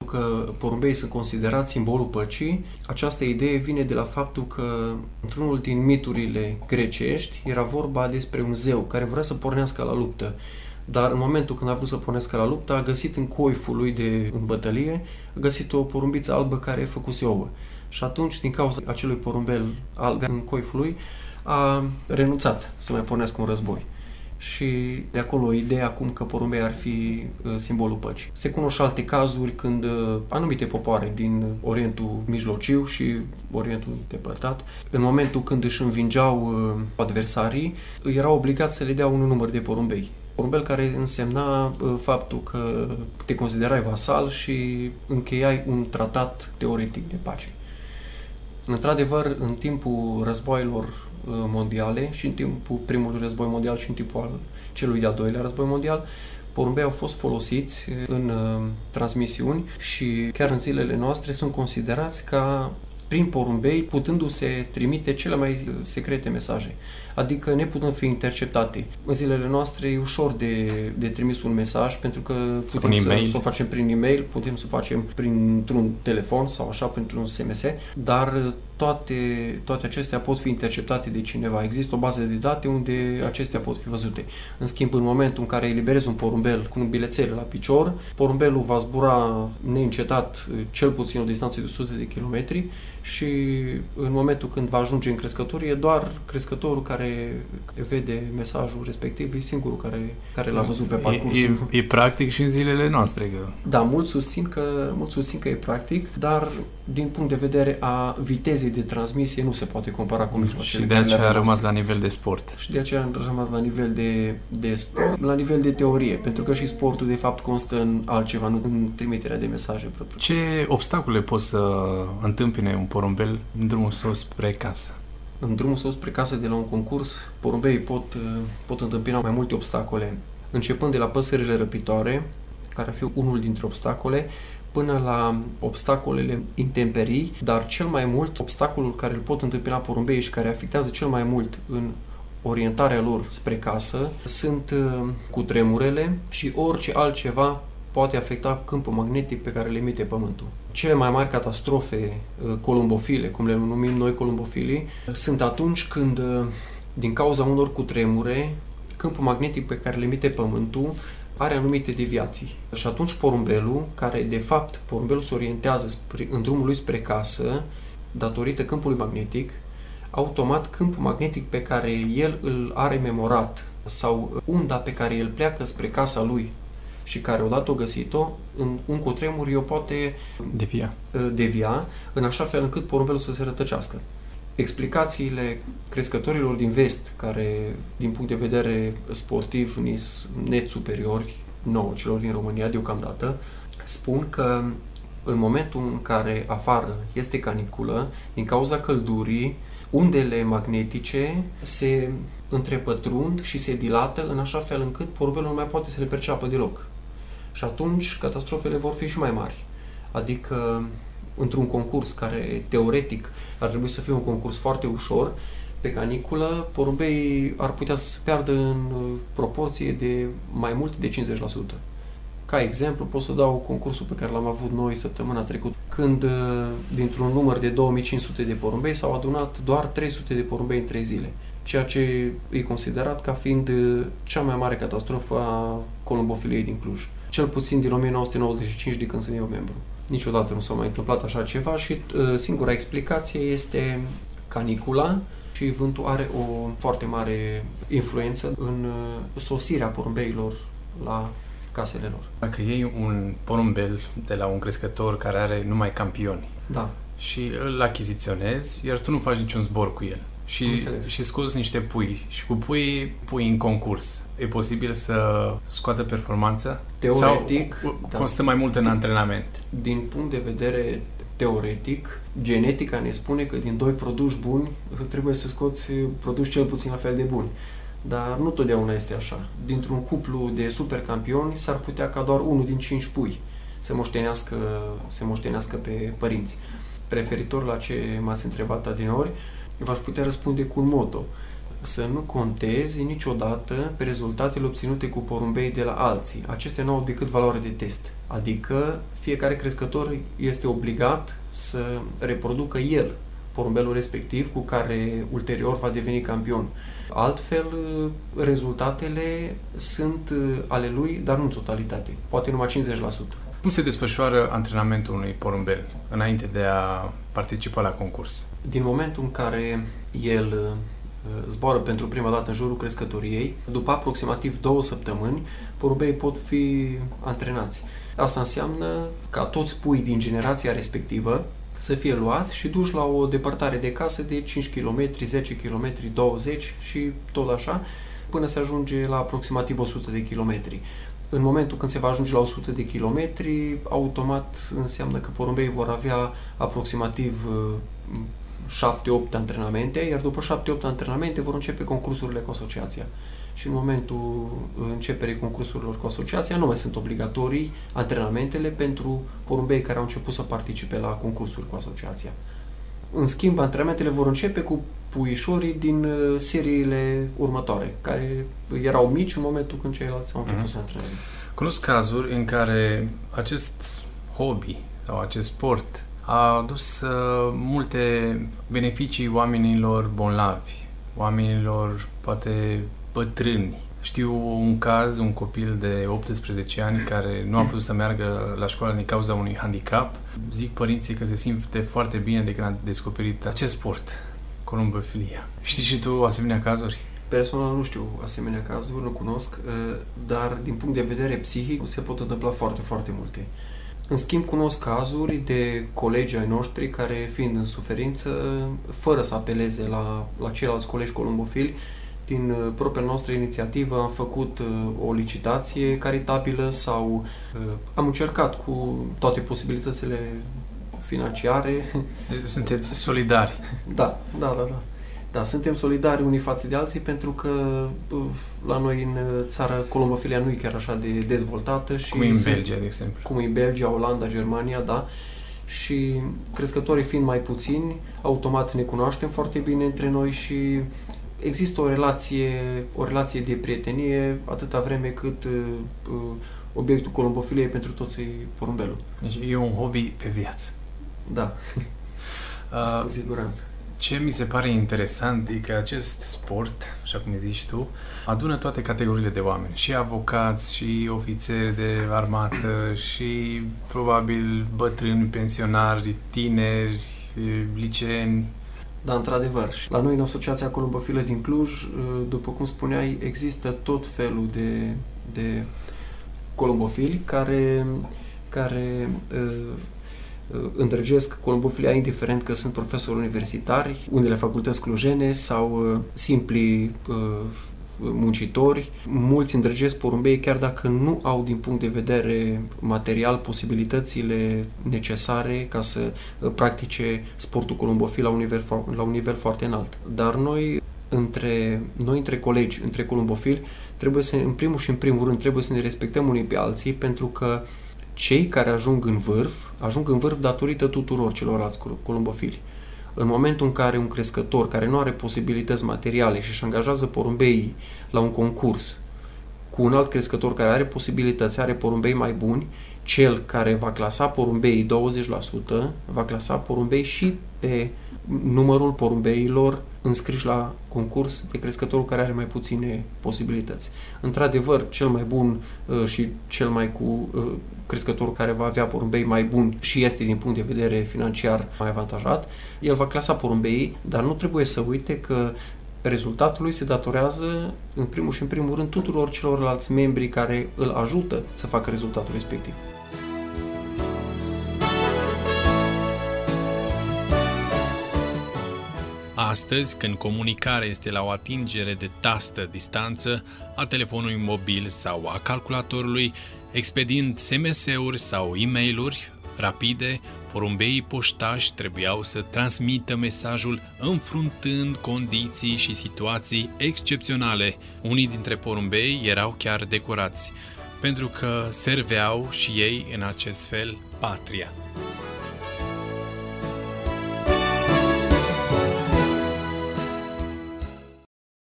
Că porumbeii sunt considerați simbolul păcii, această idee vine de la faptul că într-unul din miturile grecești era vorba despre un zeu care vrea să pornească la luptă. Dar în momentul când a vrut să pornească la luptă, a găsit în coiful lui în bătălie, a găsit o porumbiță albă care făcuse ouă. Și atunci, din cauza acelui porumbel alb în coiful lui, a renunțat să mai pornească un război. Și de acolo ideea acum că porumbei ar fi simbolul păcii. Se cunosc și alte cazuri când anumite popoare din Orientul Mijlociu și Orientul depărtat, în momentul când își învingeau adversarii, erau obligați să le dea un număr de porumbei. Porumbel care însemna faptul că te considerai vasal și încheiai un tratat teoretic de pace. Într-adevăr, în timpul războaielor mondiale și în timpul primului război mondial și în timpul celui de-al doilea război mondial, porumbei au fost folosiți în transmisiuni și chiar în zilele noastre sunt considerați ca prin porumbei putându-se trimite cele mai secrete mesaje, adică neputând fi interceptate. În zilele noastre e ușor de trimis un mesaj, pentru că putem să o facem prin e-mail, putem să o facem printr-un telefon sau așa, printr-un SMS, dar toate acestea pot fi interceptate de cineva. Există o bază de date unde acestea pot fi văzute. În schimb, în momentul în care eliberezi un porumbel cu un bilețel la picior, porumbelul va zbura neîncetat cel puțin o distanță de 100 de kilometri și în momentul când va ajunge în crescătorie, doar crescătorul care vede mesajul respectiv e singurul care l-a văzut pe parcurs. E practic și în zilele noastre. Că... Da, mulți susțin că e practic, dar din punct de vedere a vitezei de transmisie nu se poate compara cu mijloacele. Și de aceea a rămas la nivel de sport. Și de aceea a rămas la nivel de sport, la nivel de teorie, pentru că și sportul de fapt constă în altceva, nu în trimiterea de mesaje propriu. Ce obstacole poți să întâmpine un porumbel în drumul său spre casă? În drumul său spre casă de la un concurs, porumbeii pot întâmpina mai multe obstacole, începând de la păsările răpitoare, care ar fi unul dintre obstacole, până la obstacolele intemperii, dar cel mai mult obstacolul care îl pot întâmpina porumbeii și care afectează cel mai mult în orientarea lor spre casă sunt cutremurele și orice altceva poate afecta câmpul magnetic pe care le emite Pământul. Cele mai mari catastrofe columbofile, cum le numim noi columbofilii, sunt atunci când, din cauza unor cutremure, câmpul magnetic pe care le emite Pământul are anumite deviații. Și atunci porumbelul, care de fapt porumbelul se orientează în drumul lui spre casă, datorită câmpului magnetic, automat câmpul magnetic pe care el îl are memorat sau unda pe care el pleacă spre casa lui și care odată o găsit-o, în un cutremur o poate devia în așa fel încât porumbelul să se rătăcească. Explicațiile crescătorilor din vest, care din punct de vedere sportiv net superiori nouă celor din România deocamdată, spun că în momentul în care afară este caniculă, din cauza căldurii, undele magnetice se întrepătrund și se dilată în așa fel încât porumbelul nu mai poate să le perceapă deloc. Și atunci catastrofele vor fi și mai mari. Adică într-un concurs care teoretic ar trebui să fie un concurs foarte ușor, pe caniculă, porumbeii ar putea să se piardă în proporție de mai mult de 50%. Ca exemplu, pot să dau concursul pe care l-am avut noi săptămâna trecută, când dintr-un număr de 2500 de porumbei s-au adunat doar 300 de porumbei în 3 zile, ceea ce e considerat ca fiind cea mai mare catastrofă a columbofiliei din Cluj. Cel puțin din 1995, de când sunt eu membru. Niciodată nu s-a mai întâmplat așa ceva și singura explicație este canicula și vântul are o foarte mare influență în sosirea porumbeilor la casele lor. Dacă iei un porumbel de la un crescător care are numai campioni, da, și îl achiziționezi, iar tu nu faci niciun zbor cu el și scoți niște pui și cu pui în concurs, e posibil să scoată performanță? Teoretic, sau constă mai mult în antrenament? Din punct de vedere teoretic, genetica ne spune că din 2 produși buni trebuie să scoți produși cel puțin la fel de buni. Dar nu totdeauna este așa. Dintr-un cuplu de supercampioni s-ar putea ca doar unul din 5 pui să moștenească pe părinți. Referitor la ce m-ați întrebat adineori, v-aș putea răspunde cu un motto. Să nu contezi niciodată pe rezultatele obținute cu porumbei de la alții. Acestea nu au decât valoare de test. Adică fiecare crescător este obligat să reproducă el porumbelul respectiv cu care ulterior va deveni campion. Altfel, rezultatele sunt ale lui, dar nu în totalitate. Poate numai 50%. Cum se desfășoară antrenamentul unui porumbel înainte de a participa la concurs? Din momentul în care el zboară pentru prima dată în jurul crescătoriei, după aproximativ 2 săptămâni, porumbeii pot fi antrenați. Asta înseamnă ca toți puii din generația respectivă să fie luați și duși la o depărtare de casă de 5 km, 10 km, 20 și tot așa, până se ajunge la aproximativ 100 de kilometri. În momentul când se va ajunge la 100 de kilometri, automat înseamnă că porumbeii vor avea aproximativ 7-8 antrenamente, iar după 7-8 antrenamente vor începe concursurile cu asociația. Și în momentul începerii concursurilor cu asociația nu mai sunt obligatorii antrenamentele pentru porumbei care au început să participe la concursuri cu asociația. În schimb, antrenamentele vor începe cu puișorii din seriile următoare, care erau mici în momentul când ceilalți au început să antreneze. Cunosc cazuri în care acest hobby sau acest sport a adus multe beneficii oamenilor bolnavi, oamenilor poate bătrâni. Știu un caz, un copil de 18 ani care nu a putut să meargă la școală din cauza unui handicap. Zic părinții că se simte foarte bine de când a descoperit acest sport, columbofilia. Știi și tu asemenea cazuri? Personal nu știu asemenea cazuri, nu cunosc, dar din punct de vedere psihic se pot întâmpla foarte, foarte multe. În schimb, cunosc cazuri de colegi ai noștri care, fiind în suferință, fără să apeleze la ceilalți colegi columbofili, din propria noastră inițiativă am făcut o licitație caritabilă sau am încercat cu toate posibilitățile financiare. Sunteți solidari. Da. Da, suntem solidari unii față de alții pentru că la noi în țară columbofilia nu e chiar așa de dezvoltată. Și cum e în Belgia, de exemplu. Cum e în Belgia, Olanda, Germania, da. Și crescătorii fiind mai puțini, automat ne cunoaștem foarte bine între noi și există o relație de prietenie atâta vreme cât obiectul columbofiliei e pentru toți porumbelul. Deci e un hobby pe viață. Da, cu siguranță. Ce mi se pare interesant e că acest sport, așa cum zici tu, adună toate categoriile de oameni. Și avocați, și ofițeri de armată, și probabil bătrâni, pensionari, tineri, liceeni. Da, într-adevăr. La noi, în Asociația Columbofilă din Cluj, după cum spuneai, există tot felul de columbofili care îndrăgesc columbofilia, indiferent că sunt profesori universitari, unele facultăți clujene sau simpli muncitori. Mulți îndrăgesc porumbei chiar dacă nu au din punct de vedere material posibilitățile necesare ca să practice sportul columbofil la un nivel foarte înalt. Dar noi între colegi, între columbofili, trebuie să, în primul rând, trebuie să ne respectăm unii pe alții, pentru că cei care ajung în vârf datorită tuturor celorlalți columbofili. În momentul în care un crescător care nu are posibilități materiale și își angajează porumbeii la un concurs cu un alt crescător care are posibilități, are porumbei mai buni, cel care va clasa porumbeii 20% va clasa porumbei și pe numărul porumbeilor înscriși la concurs de crescătorul care are mai puține posibilități. Într-adevăr, cel mai bun și cel mai crescătorul care va avea porumbei mai buni și este din punct de vedere financiar mai avantajat, el va clasa porumbeii, dar nu trebuie să uite că rezultatul lui se datorează în primul rând tuturor celorlalți membri care îl ajută să facă rezultatul respectiv. Astăzi, când comunicarea este la o atingere de tastă distanță a telefonului mobil sau a calculatorului, expediind SMS-uri sau e-mail-uri rapide, porumbeii poștași trebuiau să transmită mesajul înfruntând condiții și situații excepționale. Unii dintre porumbei erau chiar decorați, pentru că serveau și ei în acest fel patria.